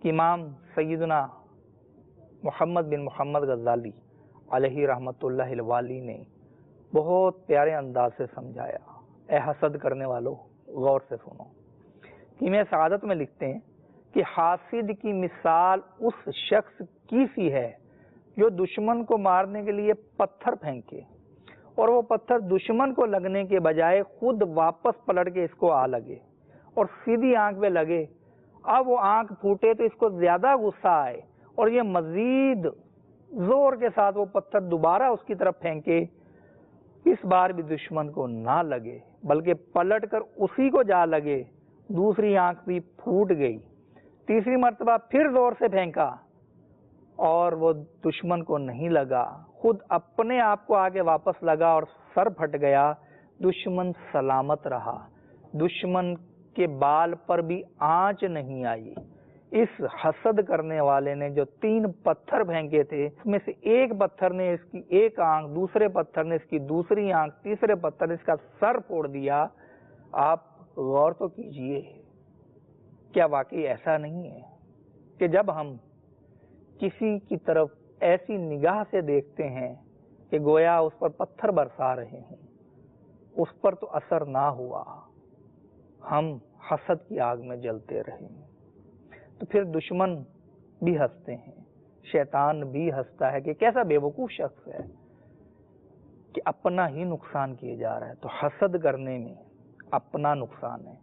کہ امام سیدنا محمد بن محمد غزالی علیہ رحمۃ اللہ الوالی نے بہت پیارے انداز سے سمجھایا۔ اے حسد کرنے والوں، غور سے سنو۔ کیمیہ سعادت میں لکھتے ہیں کہ حاسد کی مثال اس شخص کی سی ہے جو دشمن کو مارنے کے لیے پتھر پھینکے اور وہ پتھر دشمن کو لگنے کے بجائے خود واپس پلٹ کے اس کو آ لگے اور سیدھی آنکھ پہ لگے۔ اب وہ آنکھ پھوٹے تو اس کو زیادہ غصہ آئے اور یہ مزید زور کے ساتھ وہ پتھر دوبارہ اس کی طرف پھینکے، اس بار بھی دشمن کو نہ لگے بلکہ پلٹ کر اسی کو جا لگے۔ دوسری آنکھ بھی پھوٹ گئی۔ تیسری مرتبہ پھر زور سے پھینکا اور وہ دشمن کو نہیں لگا، خود اپنے آپ کو آگے واپس لگا اور سر پھٹ گیا۔ دشمن سلامت رہا، دشمن کے بال پر بھی آنچ نہیں آئی۔ اس حسد کرنے والے نے جو 3 پتھر پھینکے تھے، اس میں سے ایک پتھر نے اس کی ایک آنکھ، دوسرے پتھر نے اس کی دوسری آنکھ، تیسرے پتھر نے اس کا سر پھوڑ دیا۔ آپ غور تو کیجئے، کیا واقعی ایسا نہیں ہے کہ جب ہم کسی کی طرف ایسی نگاہ سے دیکھتے ہیں کہ گویا اس پر پتھر برسا رہے ہیں، اس پر تو اثر نہ ہوا، ہم حسد کی آگ میں جلتے رہے، تو پھر دشمن بھی ہنستے ہیں، شیطان بھی ہنستا ہے کہ کیسا بے وقوف شخص ہے کہ اپنا ہی نقصان کیے جا رہا ہے۔ تو حسد کرنے میں اپنا نقصان ہے۔